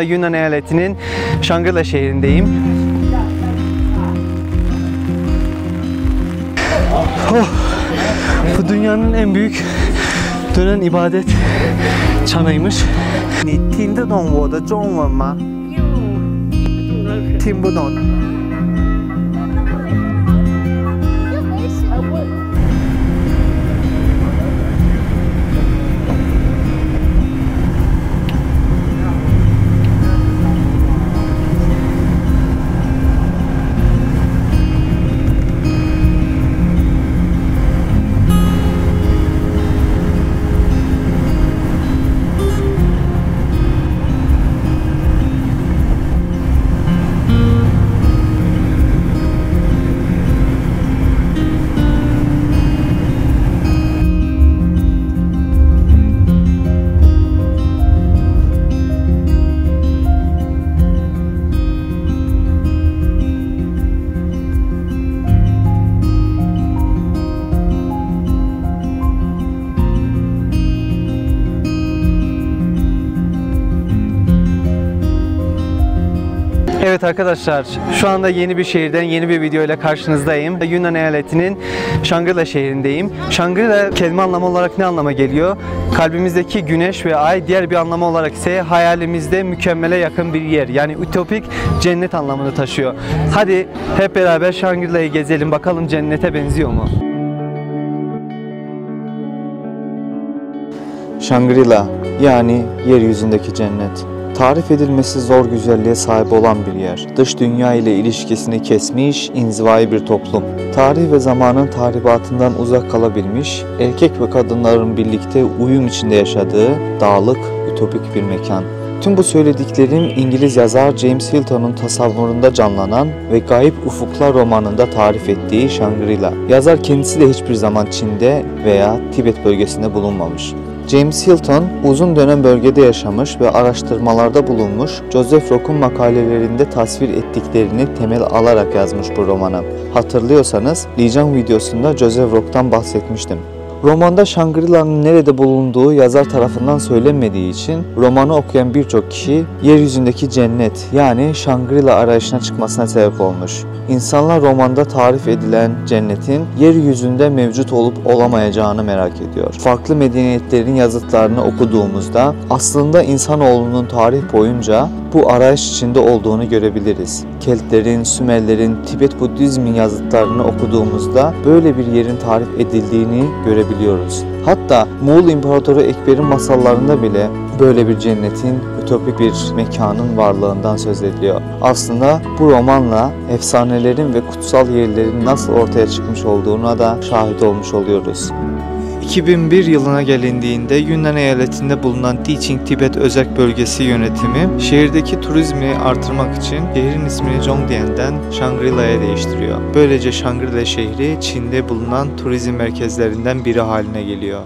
Yunnan eyaletinin Shangri-La şehrindeyim. Bu dünyanın en büyük dönen ibadet çanıymış. 你听得懂我的中文吗？听不懂。 Evet arkadaşlar, şu anda yeni bir şehirden yeni bir video ile karşınızdayım. Yunnan eyaletinin Shangri-La şehrindeyim. Shangri-La kelime anlamı olarak ne anlama geliyor? Kalbimizdeki güneş ve ay, diğer bir anlamı olarak ise hayalimizde mükemmele yakın bir yer. Yani ütopik cennet anlamını taşıyor. Hadi hep beraber Shangri-La'yı gezelim, bakalım cennete benziyor mu? Shangri-La yani yeryüzündeki cennet. Tarif edilmesi zor güzelliğe sahip olan bir yer. Dış dünya ile ilişkisini kesmiş, inzivai bir toplum. Tarih ve zamanın tahribatından uzak kalabilmiş, erkek ve kadınların birlikte uyum içinde yaşadığı dağlık, ütopik bir mekan. Tüm bu söylediklerim İngiliz yazar James Hilton'un tasavvurunda canlanan ve Gayip Ufuklar romanında tarif ettiği Shangri-La. Yazar kendisi de hiçbir zaman Çin'de veya Tibet bölgesinde bulunmamış. James Hilton uzun dönem bölgede yaşamış ve araştırmalarda bulunmuş, Joseph Rock'un makalelerinde tasvir ettiklerini temel alarak yazmış bu romanı. Hatırlıyorsanız Lijiang videosunda Joseph Rock'tan bahsetmiştim. Romanda Shangri-La'nın nerede bulunduğu yazar tarafından söylenmediği için romanı okuyan birçok kişi yeryüzündeki cennet yani Shangri-La arayışına çıkmasına sebep olmuş. İnsanlar romanda tarif edilen cennetin yeryüzünde mevcut olup olamayacağını merak ediyor. Farklı medeniyetlerin yazıtlarını okuduğumuzda aslında insanoğlunun tarih boyunca bu arayış içinde olduğunu görebiliriz. Keltlerin, Sümerlerin, Tibet Budizmi yazıtlarını okuduğumuzda böyle bir yerin tarif edildiğini görebiliyoruz. Hatta Moğol İmparatoru Ekber'in masallarında bile böyle bir cennetin, ütopik bir mekanın varlığından söz ediliyor. Aslında bu romanla efsanelerin ve kutsal yerlerin nasıl ortaya çıkmış olduğuna da şahit olmuş oluyoruz. 2001 yılına gelindiğinde Yunnan eyaletinde bulunan Diqing Tibet Özerk Bölgesi yönetimi şehirdeki turizmi artırmak için şehrin ismini Zhongdian'den Shangri-La'ya değiştiriyor. Böylece Shangri-La şehri Çin'de bulunan turizm merkezlerinden biri haline geliyor.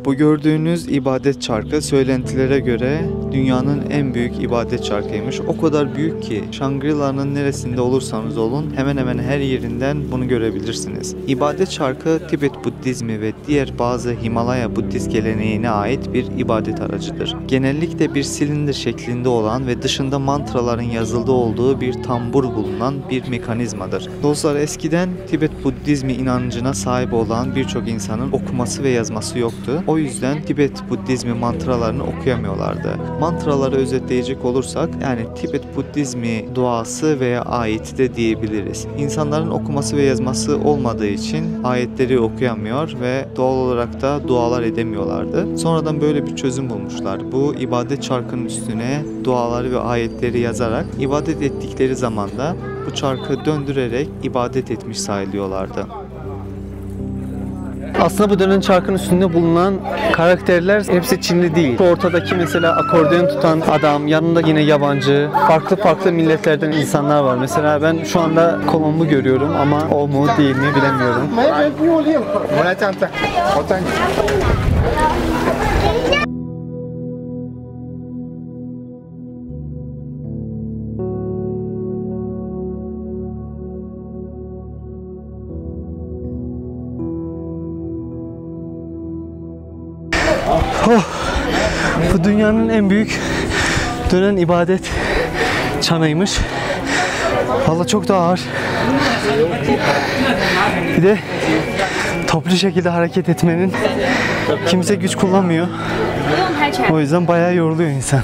Bu gördüğünüz ibadet çarkı söylentilere göre dünyanın en büyük ibadet çarkıymış. O kadar büyük ki Shangri-La'nın neresinde olursanız olun hemen hemen her yerinden bunu görebilirsiniz. İbadet çarkı Tibet Budizmi ve diğer bazı Himalaya Budist geleneğine ait bir ibadet aracıdır. Genellikle bir silindir şeklinde olan ve dışında mantraların yazıldığı olduğu bir tambur bulunan bir mekanizmadır. Dostlar, eskiden Tibet Budizmi inancına sahip olan birçok insanın okuması ve yazması yoktu. O yüzden Tibet Budizmi mantralarını okuyamıyorlardı. Mantraları özetleyecek olursak yani Tibet Budizmi duası veya ayeti de diyebiliriz. İnsanların okuması ve yazması olmadığı için ayetleri okuyamıyor ve doğal olarak da dualar edemiyorlardı. Sonradan böyle bir çözüm bulmuşlar. Bu ibadet çarkının üstüne duaları ve ayetleri yazarak ibadet ettikleri zaman da bu çarkı döndürerek ibadet etmiş sayılıyorlardı. Aslında bu dönen çarkın üstünde bulunan karakterler hepsi Çinli değil. Şu ortadaki mesela akordeon tutan adam, yanında yine yabancı, farklı milletlerden insanlar var. Mesela ben şu anda Kolombu görüyorum ama o mu değil mi bilemiyorum. dünyanın en büyük dönen ibadet çanıymış. Vallahi çok da ağır. Bir de toplu şekilde hareket etmenin kimse güç kullanmıyor. O yüzden bayağı yoruluyor insan.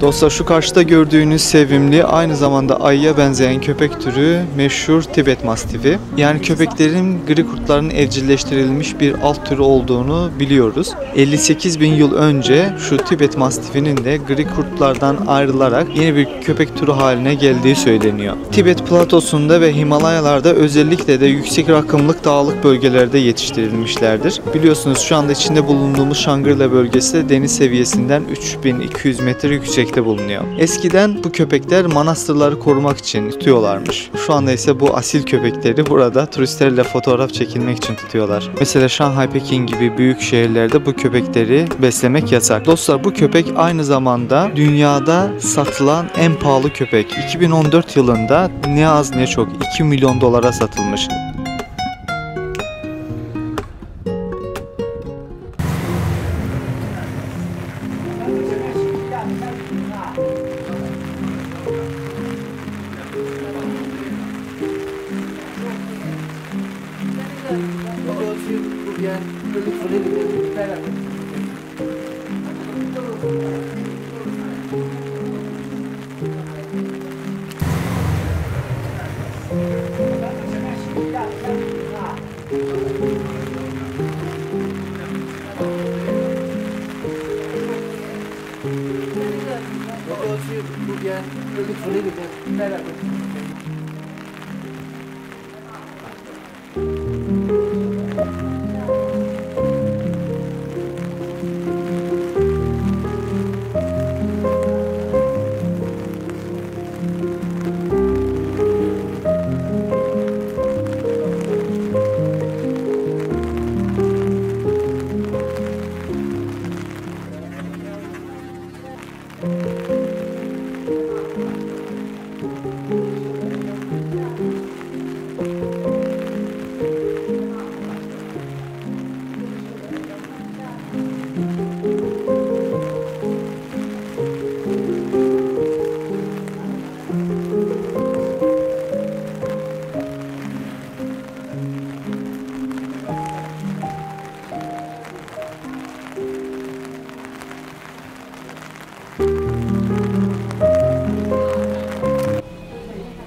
Dostlar şu karşıda gördüğünüz sevimli aynı zamanda ayıya benzeyen köpek türü meşhur Tibet Mastifi. Yani köpeklerin gri kurtların evcilleştirilmiş bir alt türü olduğunu biliyoruz. 58 bin yıl önce şu Tibet Mastifinin de gri kurtlardan ayrılarak yeni bir köpek türü haline geldiği söyleniyor. Tibet platosunda ve Himalayalarda özellikle de yüksek rakımlık dağlık bölgelerde yetiştirilmişlerdir. Biliyorsunuz şu anda içinde bulunduğumuz Shangri-La bölgesi de deniz seviyesinden 3200 metre yüksekte bulunuyor. Eskiden bu köpekler manastırları korumak için tutuyorlarmış. Şu anda ise bu asil köpekleri burada turistlerle fotoğraf çekilmek için tutuyorlar. Mesela Şanghay, Pekin gibi büyük şehirlerde bu köpekleri beslemek yasak. Dostlar bu köpek aynı zamanda dünyada satılan en pahalı köpek. 2014 yılında ne az ne çok 2 milyon dolara satılmış.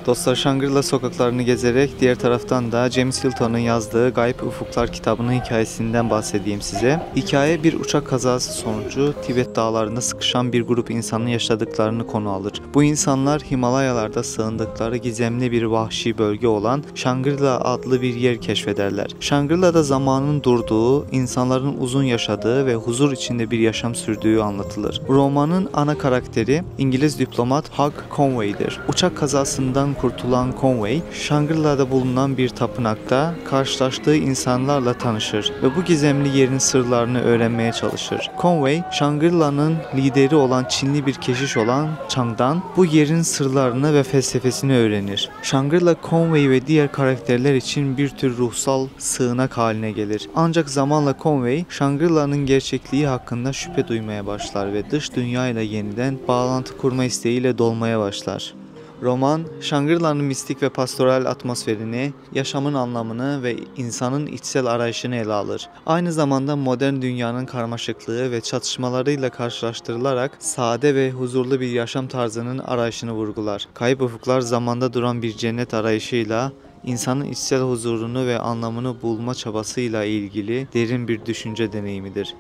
Dostlar Shangri-La sokaklarını gezerek diğer taraftan da James Hilton'un yazdığı Gayb Ufuklar kitabının hikayesinden bahsedeyim size. Hikaye bir uçak kazası sonucu Tibet dağlarında sıkışan bir grup insanın yaşadıklarını konu alır. Bu insanlar Himalayalarda sığındıkları gizemli bir vahşi bölge olan Shangri-La adlı bir yer keşfederler. Shangri-La'da zamanın durduğu, insanların uzun yaşadığı ve huzur içinde bir yaşam sürdüğü anlatılır. Romanın ana karakteri İngiliz diplomat Hugh Conway'dir. Uçak kazasından kurtulan Conway, Shangri-La'da bulunan bir tapınakta karşılaştığı insanlarla tanışır ve bu gizemli yerin sırlarını öğrenmeye çalışır. Conway, Shangri-La'nın lideri olan Çinli bir keşiş olan Chang'dan bu yerin sırlarını ve felsefesini öğrenir. Shangri-La, Conway ve diğer karakterler için bir tür ruhsal sığınak haline gelir. Ancak zamanla Conway, Shangri-La'nın gerçekliği hakkında şüphe duymaya başlar ve dış dünyayla yeniden bağlantı kurma isteğiyle dolmaya başlar. Roman, Shangri-La'nın mistik ve pastoral atmosferini, yaşamın anlamını ve insanın içsel arayışını ele alır. Aynı zamanda modern dünyanın karmaşıklığı ve çatışmalarıyla karşılaştırılarak sade ve huzurlu bir yaşam tarzının arayışını vurgular. Kayıp ufuklar zamanda duran bir cennet arayışıyla, insanın içsel huzurunu ve anlamını bulma çabasıyla ilgili derin bir düşünce deneyimidir.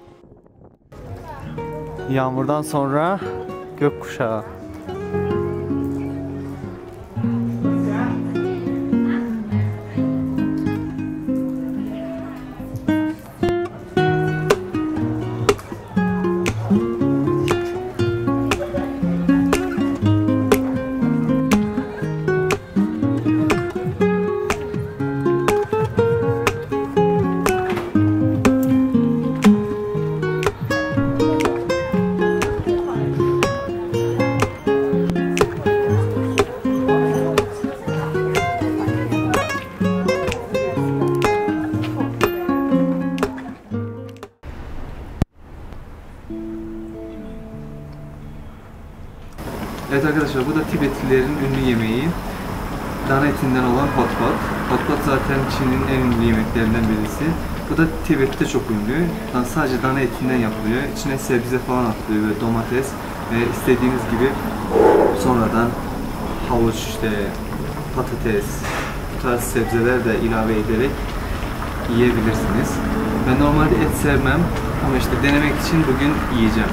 Yağmurdan sonra gökkuşağı. arkadaşlar bu da Tibetlilerin ünlü yemeği. Dana etinden olan hot pot. Hot pot zaten Çin'in en ünlü yemeklerinden birisi. Bu da Tibet'te çok ünlü. Sadece dana etinden yapılıyor. İçine sebze falan atılıyor ve domates ve istediğiniz gibi sonradan havuç, işte patates, bu tarz sebzeler de ilave ederek yiyebilirsiniz. Ben normalde et sevmem ama işte denemek için bugün yiyeceğim.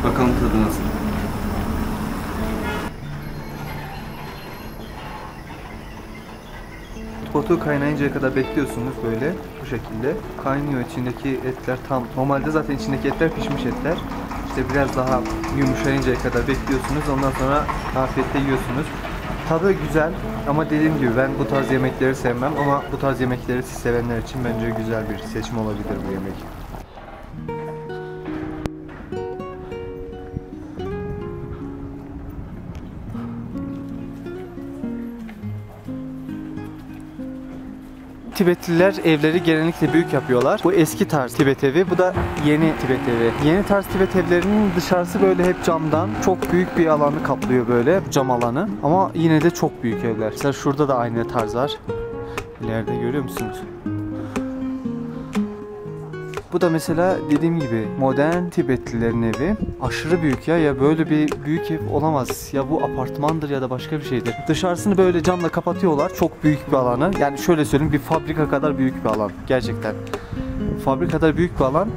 Bakalım tadı nasıl. Potu kaynayıncaya kadar bekliyorsunuz böyle bu şekilde. Kaynıyor, içindeki etler tam. Normalde zaten içindeki etler pişmiş etler. İşte biraz daha yumuşayıncaya kadar bekliyorsunuz. Ondan sonra afiyetle yiyorsunuz. Tadı güzel ama dediğim gibi ben bu tarz yemekleri sevmem ama bu tarz yemekleri siz sevenler için bence güzel bir seçim olabilir bu yemek. Tibetliler evleri genellikle büyük yapıyorlar. Bu eski tarz Tibet evi, bu da yeni Tibet evi. Yeni tarz Tibet evlerinin dışarısı böyle hep camdan. Çok büyük bir alanı kaplıyor böyle cam alanı. Ama yine de çok büyük evler. Mesela şurada da aynı tarz var. İleride görüyor musunuz? Bu da mesela dediğim gibi modern Tibetlilerin evi. Aşırı büyük ya. Ya böyle bir büyük ev olamaz. Ya bu apartmandır ya da başka bir şeydir. Dışarısını böyle camla kapatıyorlar. Çok büyük bir alanı. Yani şöyle söyleyeyim, bir fabrika kadar büyük bir alan. Gerçekten. Fabrika kadar büyük bir alan.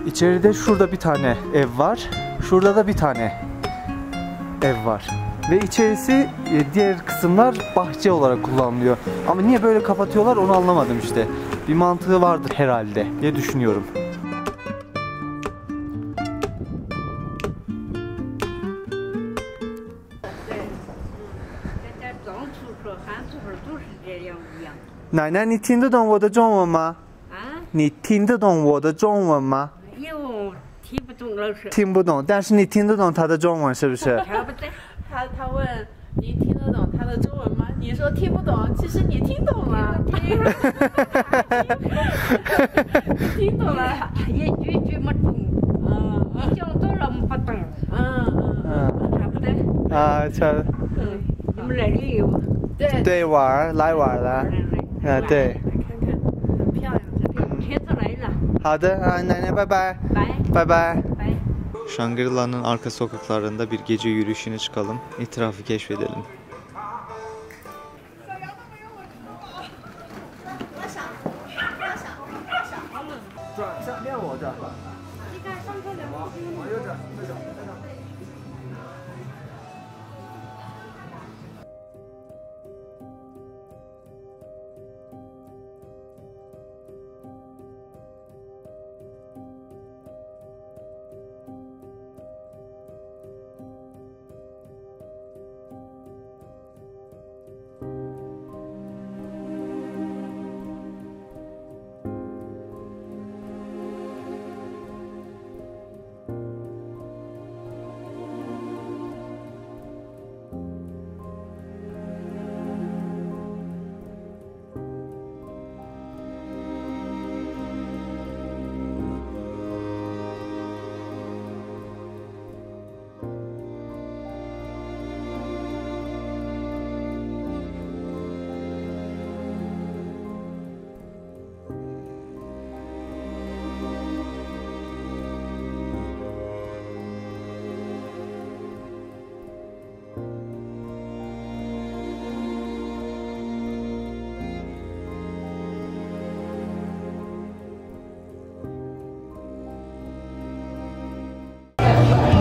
İçeride şurada bir tane ev var. Şurada da bir tane ev var. Ve içerisi diğer kısımlar bahçe olarak kullanılıyor. Ama niye böyle kapatıyorlar onu anlamadım işte. Bir mantığı vardır herhalde diye düşünüyorum.奶奶，你听得懂我的中文吗？你听得懂我的中文吗？听不懂老师。听不懂，但是你听得懂他的中文是不是？听不懂。他问你听得懂他的中文吗？你说听不懂，其实你听懂了。你听懂了，一句没懂。你讲多了不懂。听不懂。啊，这你们来旅游？对玩来玩了。对。看看，很漂亮，这边。车子来了。好的啊，奶奶，拜拜。拜拜。Shangri-La'nın arka sokaklarında bir gece yürüyüşüne çıkalım, etrafı keşfedelim.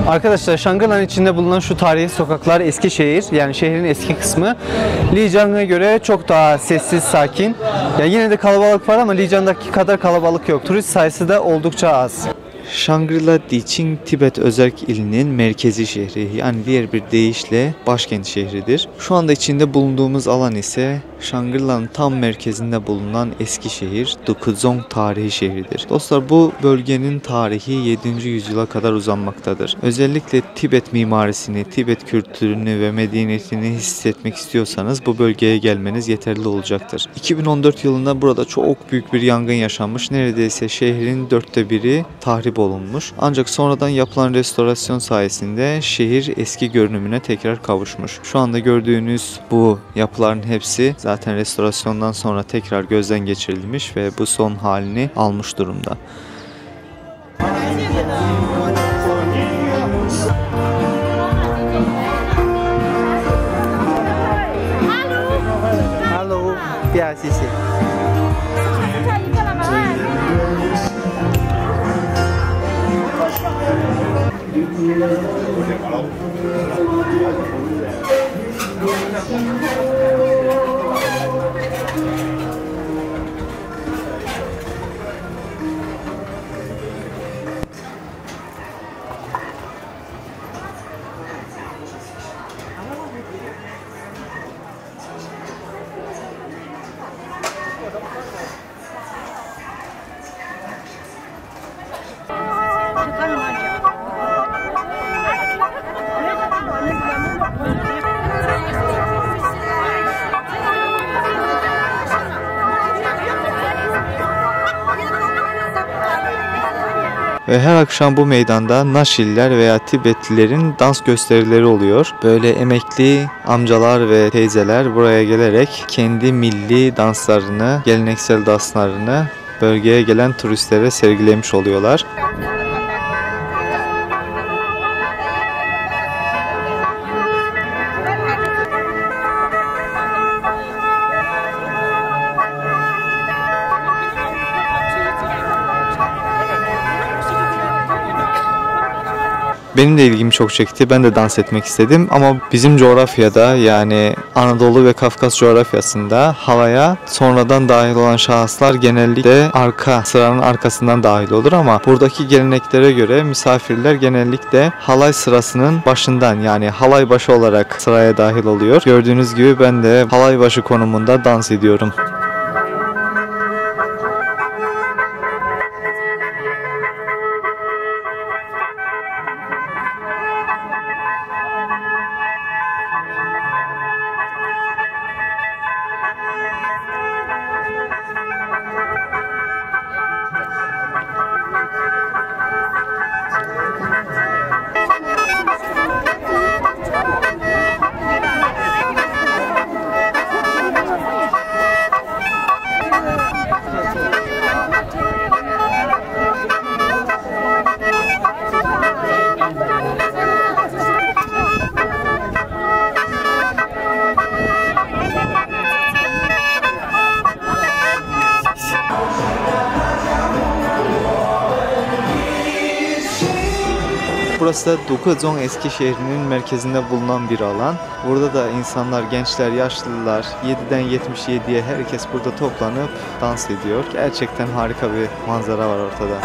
Arkadaşlar Shangri-La'nın içinde bulunan şu tarihi sokaklar Eskişehir, yani şehrin eski kısmı. Lijiang'a göre çok daha sessiz, sakin. Yani yine de kalabalık var ama Lijiang'daki kadar kalabalık yok. Turist sayısı da oldukça az. Shangri-La Diqing Tibet Özerk ilinin merkezi şehri, yani diğer bir deyişle başkent şehridir. Şu anda içinde bulunduğumuz alan ise Shangri-La'nın tam merkezinde bulunan eski şehir Dukuzong tarihi şehridir. Dostlar, bu bölgenin tarihi 7. yüzyıla kadar uzanmaktadır. Özellikle Tibet mimarisini, Tibet kültürünü ve medeniyetini hissetmek istiyorsanız bu bölgeye gelmeniz yeterli olacaktır. 2014 yılında burada çok büyük bir yangın yaşanmış. Neredeyse şehrin 1/4'ü tahrip olunmuş. Ancak sonradan yapılan restorasyon sayesinde şehir eski görünümüne tekrar kavuşmuş. Şu anda gördüğünüz bu yapıların hepsi zaten restorasyondan sonra tekrar gözden geçirilmiş ve bu son halini almış durumda. Hello，不要谢谢。 Ve her akşam bu meydanda Naşiller veya Tibetlilerin dans gösterileri oluyor. Böyle emekli amcalar ve teyzeler buraya gelerek kendi milli danslarını, geleneksel danslarını bölgeye gelen turistlere sergilemiş oluyorlar. Benim de ilgimi çok çekti. Ben de dans etmek istedim ama bizim coğrafyada, yani Anadolu ve Kafkas coğrafyasında halaya sonradan dahil olan şahıslar genellikle arka sıranın arkasından dahil olur ama buradaki geleneklere göre misafirler genellikle halay sırasının başından, yani halay başı olarak sıraya dahil oluyor. Gördüğünüz gibi ben de halay başı konumunda dans ediyorum. Burası da Dukuzong eski şehrinin merkezinde bulunan bir alan. Burada da insanlar, gençler, yaşlılar, 7'den 77'ye herkes burada toplanıp dans ediyor. Gerçekten harika bir manzara var ortada.